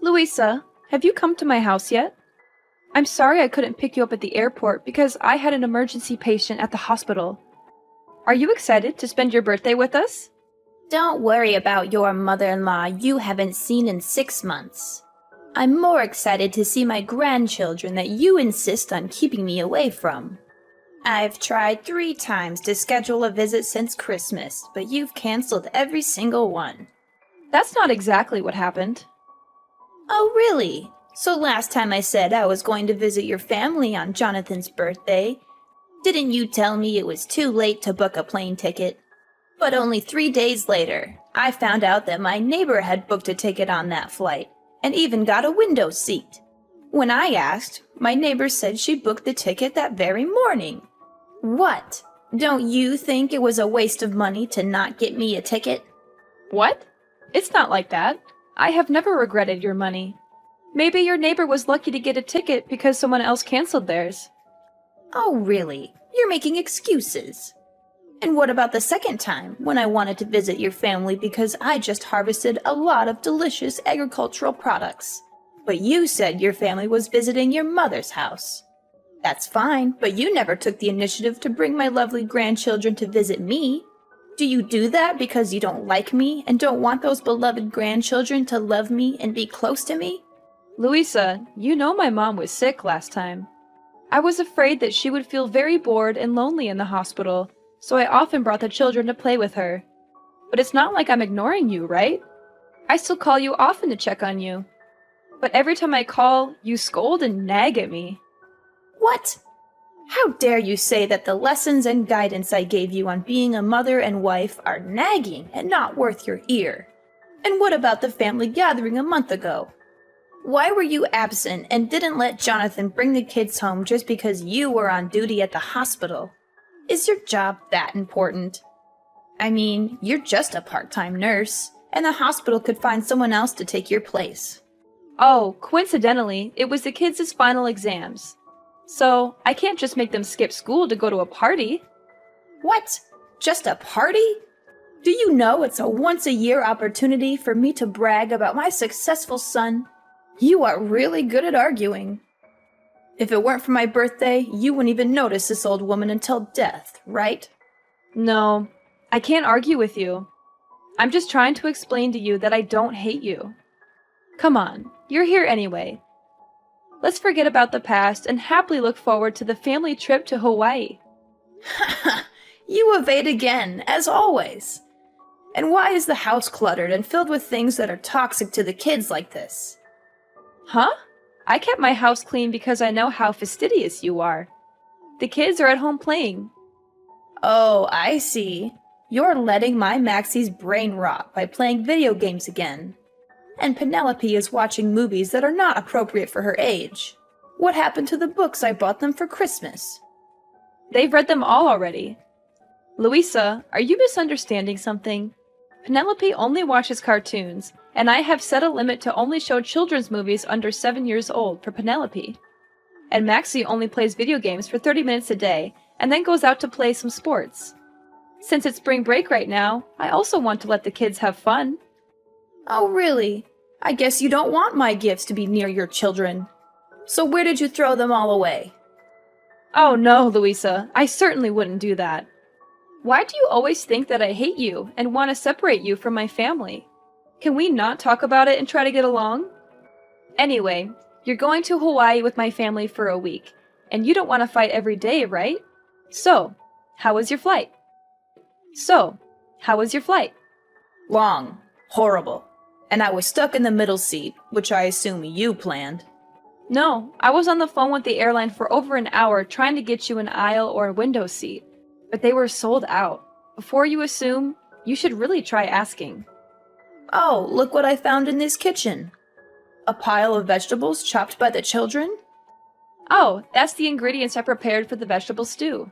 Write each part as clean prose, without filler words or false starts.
Louisa, have you come to my house yet? I'm sorry I couldn't pick you up at the airport because I had an emergency patient at the hospital. Are you excited to spend your birthday with us? Don't worry about your mother-in-law you haven't seen in 6 months. I'm more excited to see my grandchildren that you insist on keeping me away from. I've tried 3 times to schedule a visit since Christmas, but you've canceled every single one. That's not exactly what happened. Oh, really? So last time I said I was going to visit your family on Jonathan's birthday, didn't you tell me it was too late to book a plane ticket? But only 3 days later, I found out that my neighbor had booked a ticket on that flight, and even got a window seat. When I asked, my neighbor said she booked the ticket that very morning. What? Don't you think it was a waste of money to not get me a ticket? What? It's not like that. I have never regretted your money. Maybe your neighbor was lucky to get a ticket because someone else canceled theirs. Oh, really? You're making excuses. And what about the second time, when I wanted to visit your family because I just harvested a lot of delicious agricultural products? But you said your family was visiting your mother's house. That's fine, but you never took the initiative to bring my lovely grandchildren to visit me. Do you do that because you don't like me and don't want those beloved grandchildren to love me and be close to me? Louisa, you know my mom was sick last time. I was afraid that she would feel very bored and lonely in the hospital, so I often brought the children to play with her. But it's not like I'm ignoring you, right? I still call you often to check on you. But every time I call, you scold and nag at me. What? How dare you say that the lessons and guidance I gave you on being a mother and wife are nagging and not worth your ear? And what about the family gathering a month ago? Why were you absent and didn't let Jonathan bring the kids home just because you were on duty at the hospital? Is your job that important? I mean, you're just a part-time nurse, and the hospital could find someone else to take your place. Oh, coincidentally, it was the kids' final exams. So, I can't just make them skip school to go to a party. What? Just a party? Do you know it's a once-a-year opportunity for me to brag about my successful son? You are really good at arguing. If it weren't for my birthday, you wouldn't even notice this old woman until death, right? No, I can't argue with you. I'm just trying to explain to you that I don't hate you. Come on, you're here anyway. Let's forget about the past and happily look forward to the family trip to Hawaii. You evade again, as always. And why is the house cluttered and filled with things that are toxic to the kids like this? Huh? I kept my house clean because I know how fastidious you are. The kids are at home playing. Oh, I see. You're letting my Maxie's brain rot by playing video games again. And Penelope is watching movies that are not appropriate for her age. What happened to the books I bought them for Christmas? They've read them all already. Louisa, are you misunderstanding something? Penelope only watches cartoons, and I have set a limit to only show children's movies under 7 years old for Penelope. And Maxie only plays video games for 30 minutes a day, and then goes out to play some sports. Since it's spring break right now, I also want to let the kids have fun. Oh, really? I guess you don't want my gifts to be near your children. So where did you throw them all away? Oh no, Louisa, I certainly wouldn't do that. Why do you always think that I hate you and want to separate you from my family? Can we not talk about it and try to get along? Anyway, you're going to Hawaii with my family for a week, and you don't want to fight every day, right? So, how was your flight? Long. Horrible. And I was stuck in the middle seat, which I assume you planned. No, I was on the phone with the airline for over an hour trying to get you an aisle or a window seat, but they were sold out. Before you assume, you should really try asking. Oh, look what I found in this kitchen. A pile of vegetables chopped by the children? Oh, that's the ingredients I prepared for the vegetable stew.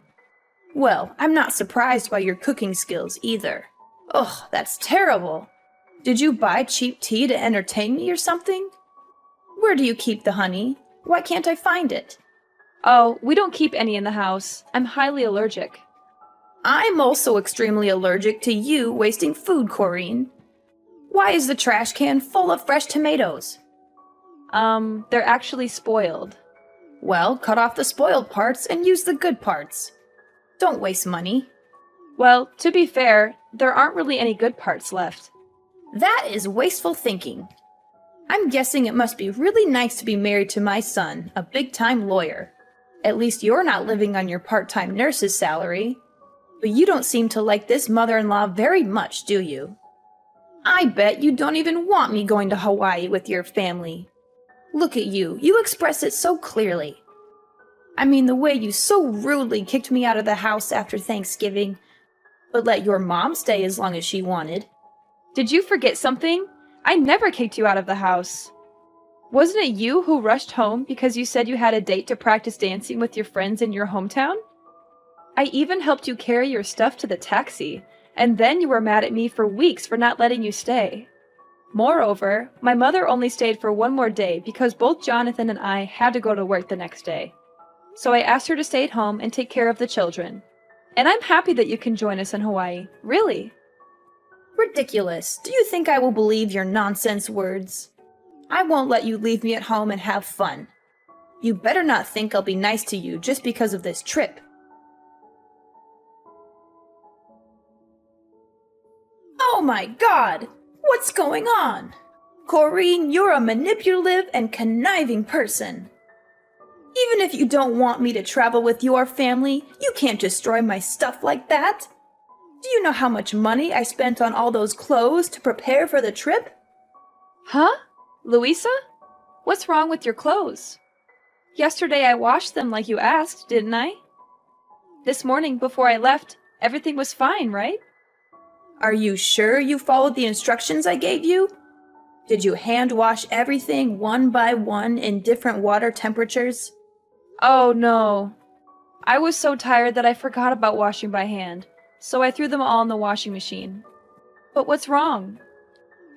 Well, I'm not surprised by your cooking skills either. Ugh, that's terrible. Did you buy cheap tea to entertain me or something? Where do you keep the honey? Why can't I find it? Oh, we don't keep any in the house. I'm highly allergic. I'm also extremely allergic to you wasting food, Corrine. Why is the trash can full of fresh tomatoes? They're actually spoiled. Well, cut off the spoiled parts and use the good parts. Don't waste money. Well, to be fair, there aren't really any good parts left. That is wasteful thinking. I'm guessing it must be really nice to be married to my son, a big-time lawyer. At least you're not living on your part-time nurse's salary. But you don't seem to like this mother-in-law very much, do you? I bet you don't even want me going to Hawaii with your family. Look at you, you express it so clearly. I mean, the way you so rudely kicked me out of the house after Thanksgiving, but let your mom stay as long as she wanted. Did you forget something? I never kicked you out of the house. Wasn't it you who rushed home because you said you had a date to practice dancing with your friends in your hometown? I even helped you carry your stuff to the taxi, and then you were mad at me for weeks for not letting you stay. Moreover, my mother only stayed for one more day because both Jonathan and I had to go to work the next day. So I asked her to stay at home and take care of the children. And I'm happy that you can join us in Hawaii, really. Ridiculous. Do you think I will believe your nonsense words? I won't let you leave me at home and have fun. You better not think I'll be nice to you just because of this trip. Oh my God! What's going on? Corrine, you're a manipulative and conniving person. Even if you don't want me to travel with your family, you can't destroy my stuff like that. Do you know how much money I spent on all those clothes to prepare for the trip? Huh? Louisa? What's wrong with your clothes? Yesterday I washed them like you asked, didn't I? This morning before I left, everything was fine, right? Are you sure you followed the instructions I gave you? Did you hand wash everything one by one in different water temperatures? Oh no. I was so tired that I forgot about washing by hand, so I threw them all in the washing machine. But what's wrong?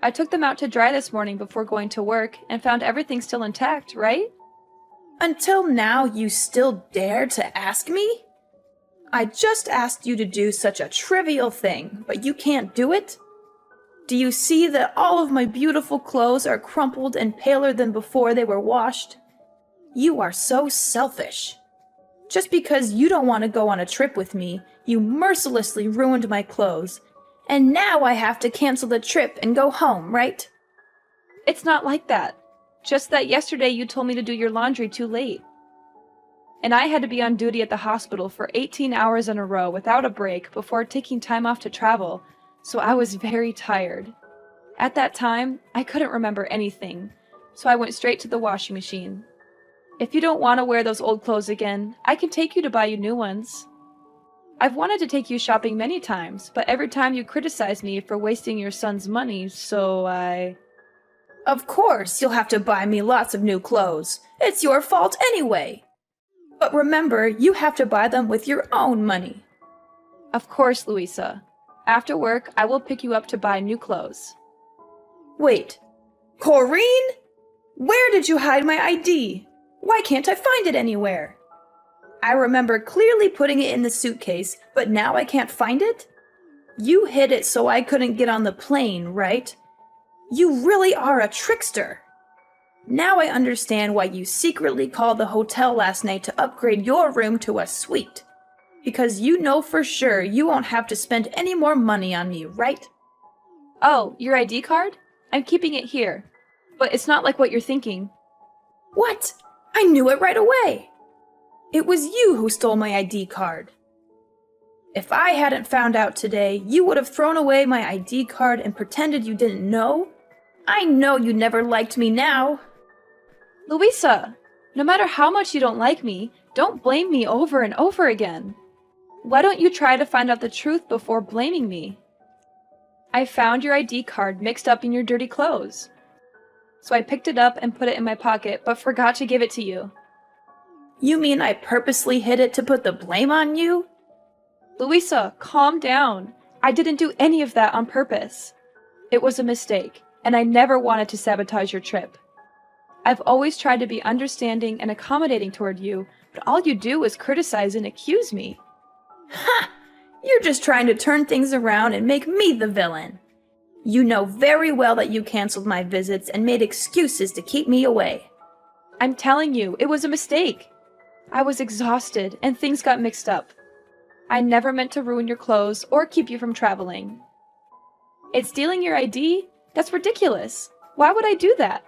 I took them out to dry this morning before going to work and found everything still intact, right? Until now, you still dare to ask me? I just asked you to do such a trivial thing, but you can't do it? Do you see that all of my beautiful clothes are crumpled and paler than before they were washed? You are so selfish. Just because you don't want to go on a trip with me, you mercilessly ruined my clothes. And now I have to cancel the trip and go home, right? It's not like that. Just that yesterday you told me to do your laundry too late. And I had to be on duty at the hospital for 18 hours in a row without a break before taking time off to travel, so I was very tired. At that time, I couldn't remember anything, so I went straight to the washing machine. If you don't want to wear those old clothes again, I can take you to buy you new ones. I've wanted to take you shopping many times, but every time you criticize me for wasting your son's money, so I... Of course, you'll have to buy me lots of new clothes. It's your fault anyway. But remember, you have to buy them with your own money. Of course, Louisa. After work, I will pick you up to buy new clothes. Wait, Corrine? Where did you hide my ID? Why can't I find it anywhere? I remember clearly putting it in the suitcase, but now I can't find it? You hid it so I couldn't get on the plane, right? You really are a trickster. Now I understand why you secretly called the hotel last night to upgrade your room to a suite. Because you know for sure you won't have to spend any more money on me, right? Oh, your ID card? I'm keeping it here. But it's not like what you're thinking. What? I knew it right away. It was you who stole my ID card. If I hadn't found out today, you would have thrown away my ID card and pretended you didn't know. I know you never liked me now. Louisa, no matter how much you don't like me, don't blame me over and over again. Why don't you try to find out the truth before blaming me? I found your ID card mixed up in your dirty clothes. So I picked it up and put it in my pocket, but forgot to give it to you. You mean I purposely hid it to put the blame on you? Louisa, calm down. I didn't do any of that on purpose. It was a mistake, and I never wanted to sabotage your trip. I've always tried to be understanding and accommodating toward you, but all you do is criticize and accuse me. Ha! You're just trying to turn things around and make me the villain. You know very well that you canceled my visits and made excuses to keep me away. I'm telling you, it was a mistake. I was exhausted and things got mixed up. I never meant to ruin your clothes or keep you from traveling. It's stealing your ID? That's ridiculous. Why would I do that?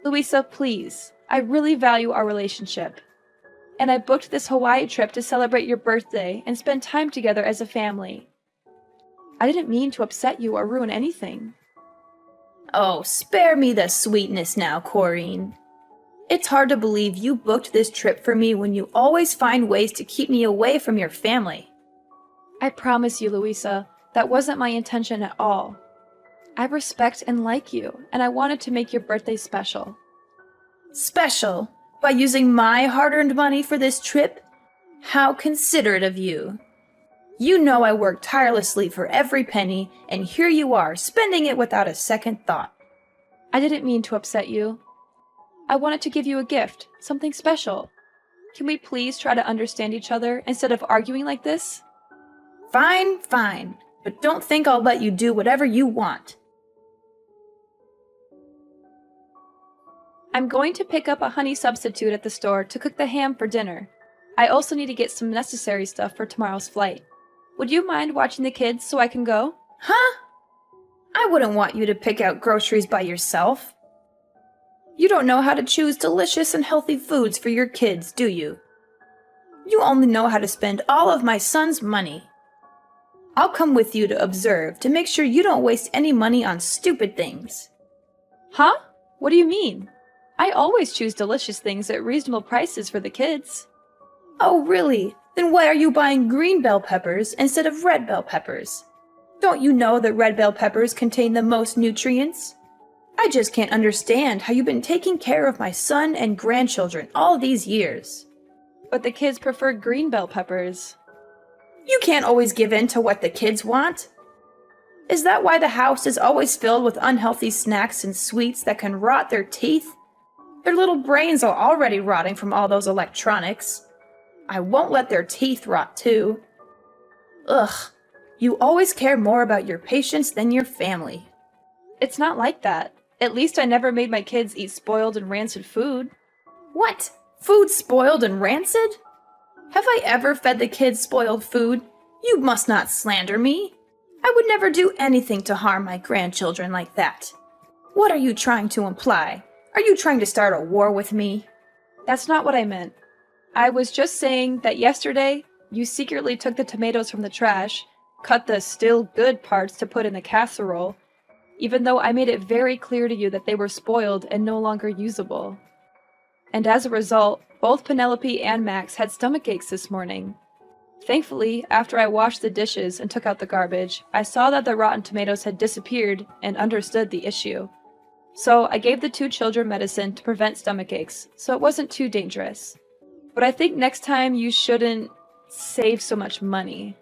Louisa, please. I really value our relationship. And I booked this Hawaii trip to celebrate your birthday and spend time together as a family. I didn't mean to upset you or ruin anything. Oh, spare me the sweetness now, Corrine. It's hard to believe you booked this trip for me when you always find ways to keep me away from your family. I promise you, Louisa, that wasn't my intention at all. I respect and like you, and I wanted to make your birthday special. Special? By using my hard-earned money for this trip? How considerate of you. You know I worked tirelessly for every penny, and here you are, spending it without a second thought. I didn't mean to upset you. I wanted to give you a gift, something special. Can we please try to understand each other instead of arguing like this? Fine, fine, but don't think I'll let you do whatever you want. I'm going to pick up a honey substitute at the store to cook the ham for dinner. I also need to get some necessary stuff for tomorrow's flight. Would you mind watching the kids so I can go? Huh? I wouldn't want you to pick out groceries by yourself. You don't know how to choose delicious and healthy foods for your kids, do you? You only know how to spend all of my son's money. I'll come with you to observe to make sure you don't waste any money on stupid things. Huh? What do you mean? I always choose delicious things at reasonable prices for the kids. Oh, really? Then why are you buying green bell peppers instead of red bell peppers? Don't you know that red bell peppers contain the most nutrients? I just can't understand how you've been taking care of my son and grandchildren all these years. But the kids prefer green bell peppers. You can't always give in to what the kids want. Is that why the house is always filled with unhealthy snacks and sweets that can rot their teeth? Their little brains are already rotting from all those electronics. I won't let their teeth rot too. Ugh, you always care more about your patients than your family. It's not like that. At least I never made my kids eat spoiled and rancid food. What? Food spoiled and rancid? Have I ever fed the kids spoiled food? You must not slander me. I would never do anything to harm my grandchildren like that. What are you trying to imply? Are you trying to start a war with me? That's not what I meant. I was just saying that yesterday, you secretly took the tomatoes from the trash, cut the still good parts to put in the casserole, even though I made it very clear to you that they were spoiled and no longer usable. And as a result, both Penelope and Max had stomach aches this morning. Thankfully, after I washed the dishes and took out the garbage, I saw that the rotten tomatoes had disappeared and understood the issue. So I gave the two children medicine to prevent stomach aches, so it wasn't too dangerous. But I think next time you shouldn't save so much money.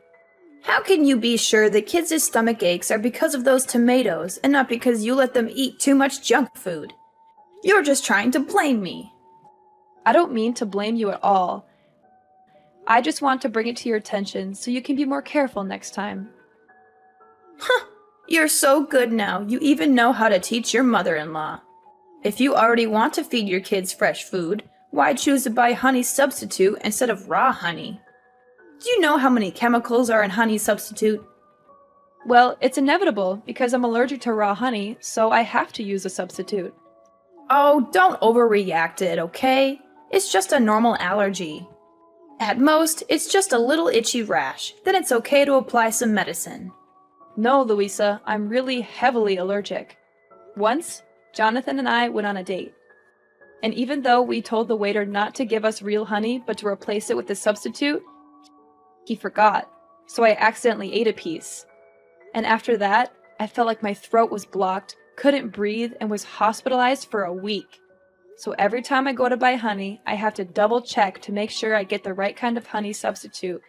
How can you be sure the kids' stomach aches are because of those tomatoes and not because you let them eat too much junk food? You're just trying to blame me. I don't mean to blame you at all. I just want to bring it to your attention so you can be more careful next time. Huh, you're so good now, you even know how to teach your mother-in-law. If you already want to feed your kids fresh food, why choose to buy honey substitute instead of raw honey? Do you know how many chemicals are in honey substitute? Well, it's inevitable because I'm allergic to raw honey, so I have to use a substitute. Oh, don't overreact to it, okay? It's just a normal allergy. At most, it's just a little itchy rash. Then it's okay to apply some medicine. No, Louisa, I'm really heavily allergic. Once, Jonathan and I went on a date. And even though we told the waiter not to give us real honey but to replace it with a substitute, he forgot, so I accidentally ate a piece. And after that, I felt like my throat was blocked, couldn't breathe, and was hospitalized for a week. So every time I go to buy honey, I have to double check to make sure I get the right kind of honey substitute,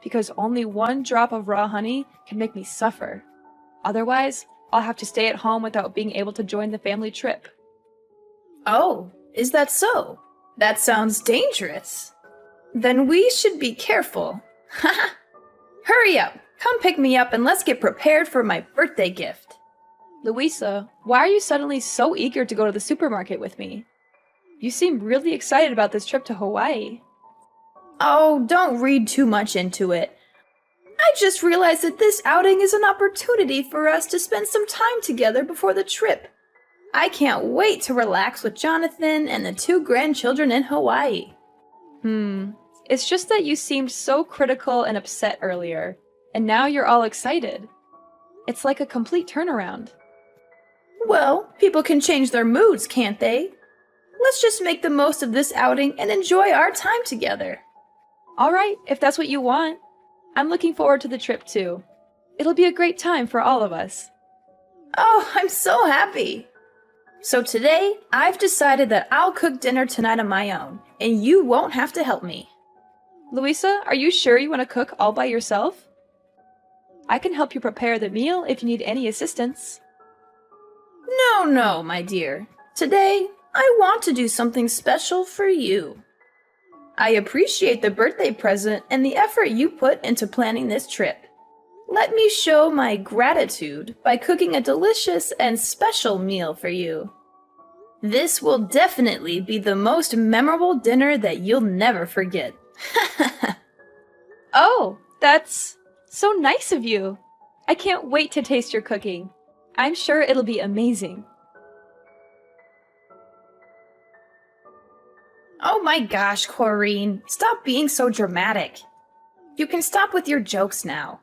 because only one drop of raw honey can make me suffer. Otherwise, I'll have to stay at home without being able to join the family trip. Oh, is that so? That sounds dangerous. Then we should be careful. Haha! Hurry up! Come pick me up and let's get prepared for my birthday gift. Louisa, why are you suddenly so eager to go to the supermarket with me? You seem really excited about this trip to Hawaii. Oh, don't read too much into it. I just realized that this outing is an opportunity for us to spend some time together before the trip. I can't wait to relax with Jonathan and the 2 grandchildren in Hawaii. It's just that you seemed so critical and upset earlier, and now you're all excited. It's like a complete turnaround. Well, people can change their moods, can't they? Let's just make the most of this outing and enjoy our time together. Alright, if that's what you want. I'm looking forward to the trip too. It'll be a great time for all of us. Oh, I'm so happy. So today, I've decided that I'll cook dinner tonight on my own, and you won't have to help me. Louisa, are you sure you want to cook all by yourself? I can help you prepare the meal if you need any assistance. No, my dear. Today, I want to do something special for you. I appreciate the birthday present and the effort you put into planning this trip. Let me show my gratitude by cooking a delicious and special meal for you. This will definitely be the most memorable dinner that you'll never forget. Oh, that's so nice of you. I can't wait to taste your cooking. I'm sure it'll be amazing. Oh my gosh, Corrine, stop being so dramatic. You can stop with your jokes now.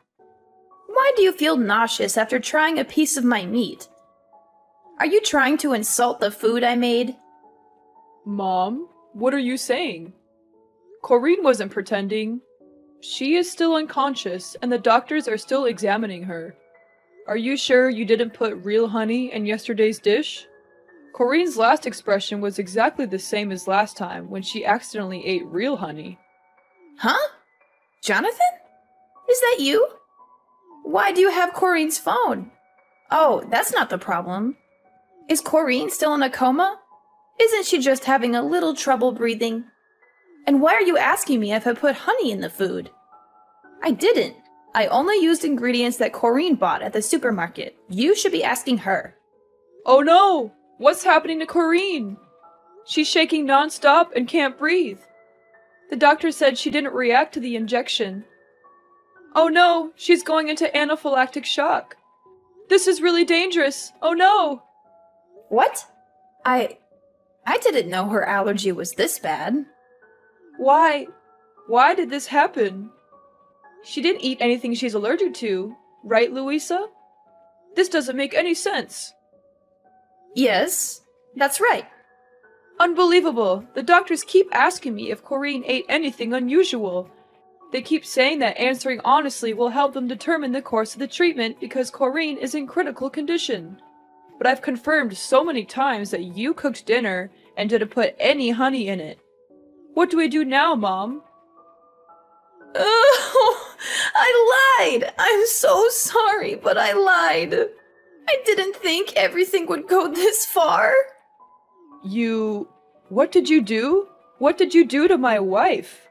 Why do you feel nauseous after trying a piece of my meat? Are you trying to insult the food I made? Mom, what are you saying? Corrine wasn't pretending. She is still unconscious, and the doctors are still examining her. Are you sure you didn't put real honey in yesterday's dish? Corrine's last expression was exactly the same as last time when she accidentally ate real honey. Huh? Jonathan? Is that you? Why do you have Corrine's phone? Oh, that's not the problem. Is Corrine still in a coma? Isn't she just having a little trouble breathing? And why are you asking me if I put honey in the food? I didn't. I only used ingredients that Corrine bought at the supermarket. You should be asking her. Oh no! What's happening to Corrine? She's shaking non-stop and can't breathe. The doctor said she didn't react to the injection. Oh no, she's going into anaphylactic shock. This is really dangerous. Oh no! What? I didn't know her allergy was this bad. Why? Why did this happen? She didn't eat anything she's allergic to, right, Louisa? This doesn't make any sense. Yes, that's right. Unbelievable! The doctors keep asking me if Corrine ate anything unusual. They keep saying that answering honestly will help them determine the course of the treatment because Corrine is in critical condition. But I've confirmed so many times that you cooked dinner and didn't put any honey in it. What do we do now, Mom? Oh, I lied! I'm so sorry, but I lied. I didn't think everything would go this far. What did you do? What did you do to my wife?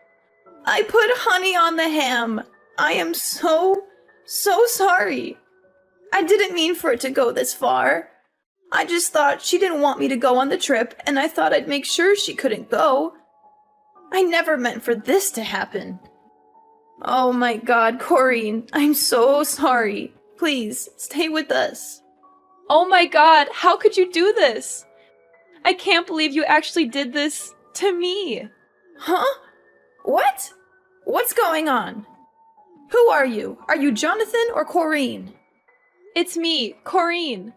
I put honey on the ham. I am so sorry. I didn't mean for it to go this far. I just thought she didn't want me to go on the trip, and I thought I'd make sure she couldn't go. I never meant for this to happen. Oh my God, Corrine, I'm so sorry. Please, stay with us. Oh my god, how could you do this? I can't believe you actually did this to me. Huh? What? What's going on? Who are you? Are you Jonathan or Corrine? It's me, Corrine.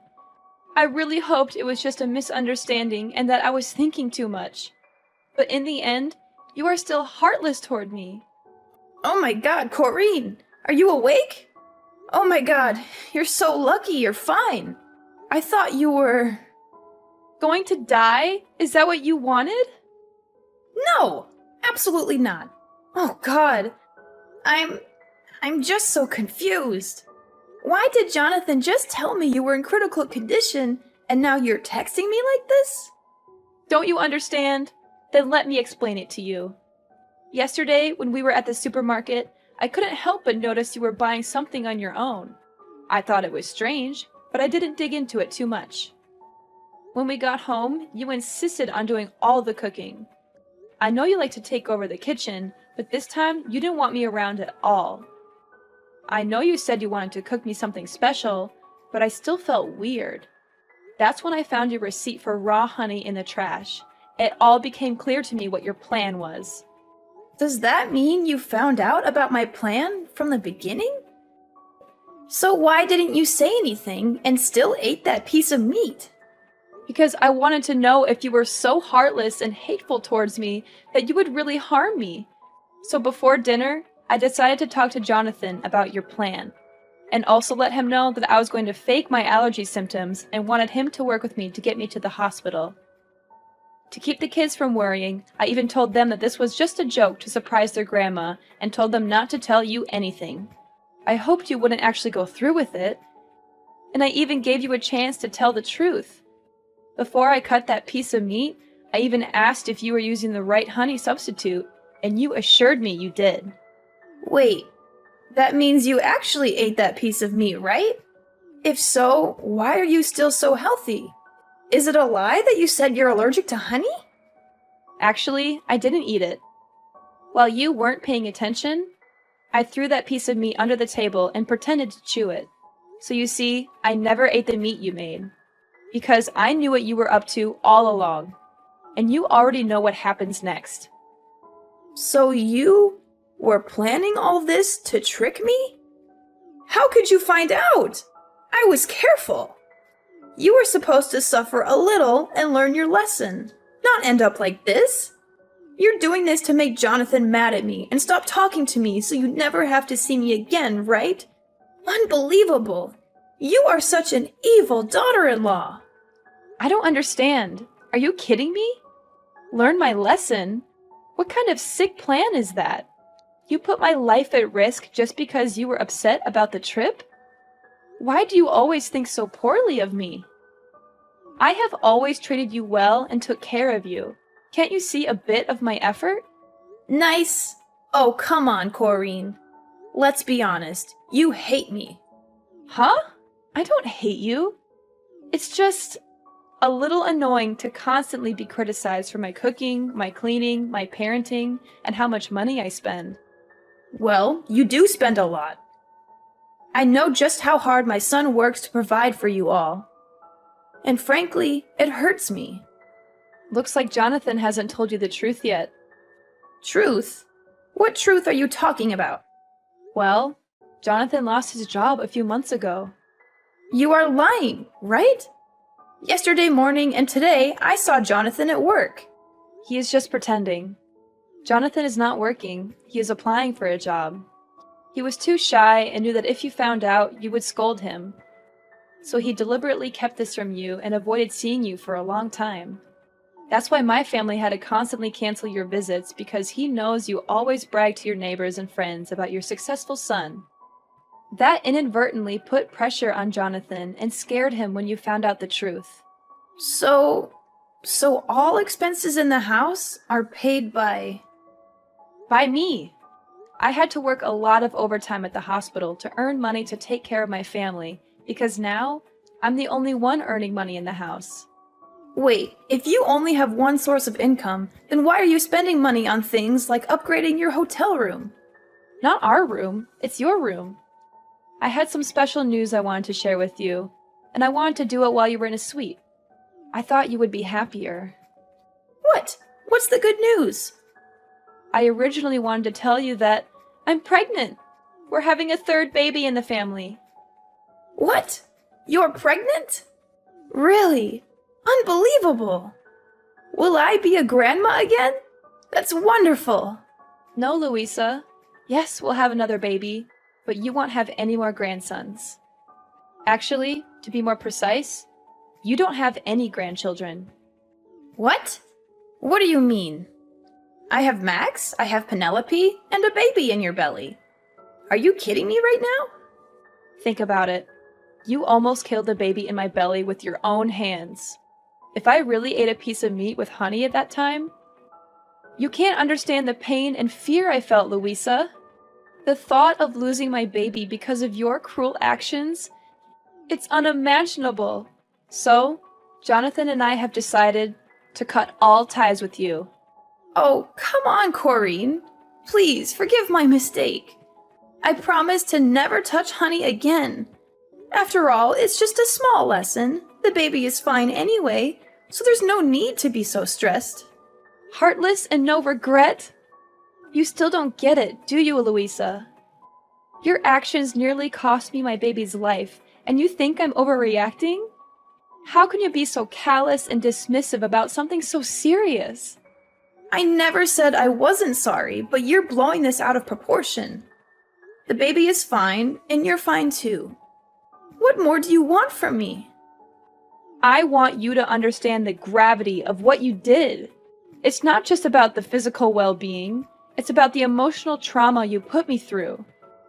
I really hoped it was just a misunderstanding and that I was thinking too much. But in the end, you are still heartless toward me. Oh my God, Corrine! Are you awake? Oh my God, you're so lucky you're fine. I thought you were... Going to die? Is that what you wanted? No, absolutely not. Oh God, I'm just so confused. Why did Jonathan just tell me you were in critical condition and now you're texting me like this? Don't you understand? Then let me explain it to you. Yesterday, when we were at the supermarket, I couldn't help but notice you were buying something on your own. I thought it was strange, but I didn't dig into it too much. When we got home, you insisted on doing all the cooking. I know you like to take over the kitchen, but this time you didn't want me around at all. I know you said you wanted to cook me something special, but I still felt weird. That's when I found your receipt for raw honey in the trash. It all became clear to me what your plan was. Does that mean you found out about my plan from the beginning? So why didn't you say anything and still ate that piece of meat? Because I wanted to know if you were so heartless and hateful towards me that you would really harm me. So before dinner, I decided to talk to Jonathan about your plan, and also let him know that I was going to fake my allergy symptoms and wanted him to work with me to get me to the hospital. To keep the kids from worrying, I even told them that this was just a joke to surprise their grandma and told them not to tell you anything. I hoped you wouldn't actually go through with it, and I even gave you a chance to tell the truth. Before I cut that piece of meat, I even asked if you were using the right honey substitute, and you assured me you did. Wait, that means you actually ate that piece of meat, right? If so, why are you still so healthy? Is it a lie that you said you're allergic to honey? Actually, I didn't eat it. While you weren't paying attention, I threw that piece of meat under the table and pretended to chew it. So you see, I never ate the meat you made. Because I knew what you were up to all along. And you already know what happens next. So you were planning all this to trick me? How could you find out? I was careful. You were supposed to suffer a little and learn your lesson, not end up like this. You're doing this to make Jonathan mad at me and stop talking to me so you never have to see me again, right? Unbelievable. You are such an evil daughter-in-law. I don't understand. Are you kidding me? Learn my lesson? What kind of sick plan is that? You put my life at risk just because you were upset about the trip? Why do you always think so poorly of me? I have always treated you well and took care of you. Can't you see a bit of my effort? Nice. Oh, come on, Corrine. Let's be honest. You hate me. Huh? I don't hate you. It's just a little annoying to constantly be criticized for my cooking, my cleaning, my parenting, and how much money I spend. Well, you do spend a lot. I know just how hard my son works to provide for you all. And frankly, it hurts me. Looks like Jonathan hasn't told you the truth yet. Truth? What truth are you talking about? Well, Jonathan lost his job a few months ago. You are lying, right? Yesterday morning and today, I saw Jonathan at work. He is just pretending. Jonathan is not working. He is applying for a job. He was too shy and knew that if you found out, you would scold him. So he deliberately kept this from you and avoided seeing you for a long time. That's why my family had to constantly cancel your visits, because he knows you always brag to your neighbors and friends about your successful son. That inadvertently put pressure on Jonathan and scared him when you found out the truth. So all expenses in the house are paid by me. I had to work a lot of overtime at the hospital to earn money to take care of my family, because now I'm the only one earning money in the house. Wait, if you only have one source of income, then why are you spending money on things like upgrading your hotel room? Not our room, it's your room. I had some special news I wanted to share with you, and I wanted to do it while you were in a suite. I thought you would be happier. What? What's the good news? I originally wanted to tell you that I'm pregnant. We're having a third baby in the family. What? You're pregnant? Really? Unbelievable! Will I be a grandma again? That's wonderful! No, Louisa. Yes, we'll have another baby, but you won't have any more grandsons. Actually, to be more precise, you don't have any grandchildren. What? What do you mean? I have Max, I have Penelope, and a baby in your belly. Are you kidding me right now? Think about it. You almost killed the baby in my belly with your own hands. If I really ate a piece of meat with honey at that time, you can't understand the pain and fear I felt, Louisa. The thought of losing my baby because of your cruel actions, It's unimaginable. So, Jonathan and I have decided to cut all ties with you. Oh, come on, Corrine. Please, forgive my mistake. I promise to never touch Honey again. After all, it's just a small lesson. The baby is fine anyway, so there's no need to be so stressed. Heartless and no regret? You still don't get it, do you, Louisa? Your actions nearly cost me my baby's life, and you think I'm overreacting? How can you be so callous and dismissive about something so serious? I never said I wasn't sorry, but you're blowing this out of proportion. The baby is fine, and you're fine too. What more do you want from me? I want you to understand the gravity of what you did. It's not just about the physical well-being, it's about the emotional trauma you put me through.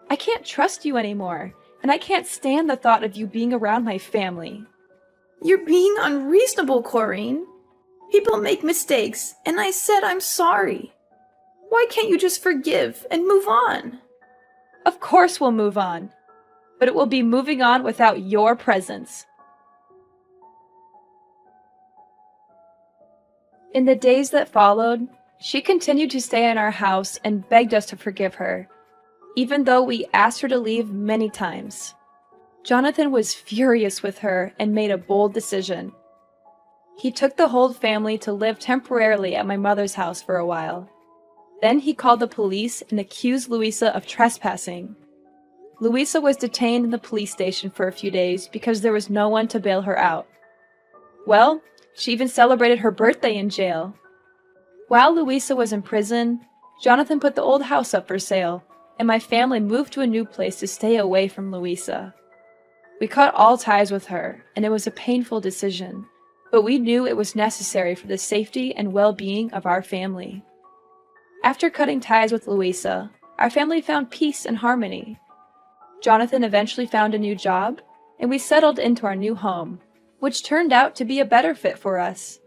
I can't trust you anymore, and I can't stand the thought of you being around my family. You're being unreasonable, Corrine. People make mistakes, and I said I'm sorry. Why can't you just forgive and move on? Of course we'll move on, but it will be moving on without your presence. In the days that followed, she continued to stay in our house and begged us to forgive her, even though we asked her to leave many times. Jonathan was furious with her and made a bold decision. He took the whole family to live temporarily at my mother's house for a while. Then he called the police and accused Louisa of trespassing. Louisa was detained in the police station for a few days because there was no one to bail her out. Well, she even celebrated her birthday in jail. While Louisa was in prison, Jonathan put the old house up for sale, and my family moved to a new place to stay away from Louisa. We cut all ties with her, and it was a painful decision, but we knew it was necessary for the safety and well-being of our family. After cutting ties with Louisa, our family found peace and harmony. Jonathan eventually found a new job, and we settled into our new home, which turned out to be a better fit for us.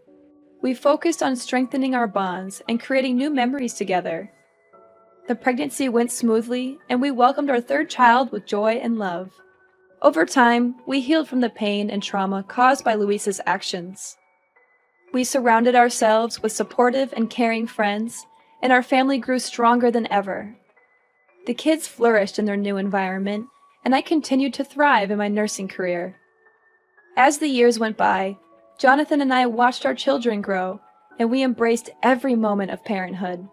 We focused on strengthening our bonds and creating new memories together. The pregnancy went smoothly, and we welcomed our third child with joy and love. Over time, we healed from the pain and trauma caused by Louisa's actions. We surrounded ourselves with supportive and caring friends, and our family grew stronger than ever. The kids flourished in their new environment, and I continued to thrive in my nursing career. As the years went by, Jonathan and I watched our children grow, and we embraced every moment of parenthood.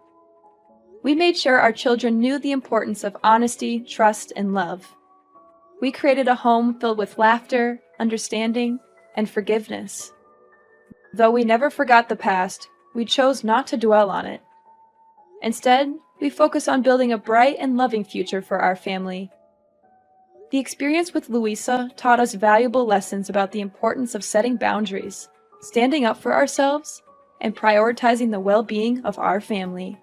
We made sure our children knew the importance of honesty, trust, and love. We created a home filled with laughter, understanding, and forgiveness. Though we never forgot the past, we chose not to dwell on it. Instead, we focused on building a bright and loving future for our family. The experience with Louisa taught us valuable lessons about the importance of setting boundaries, standing up for ourselves, and prioritizing the well-being of our family.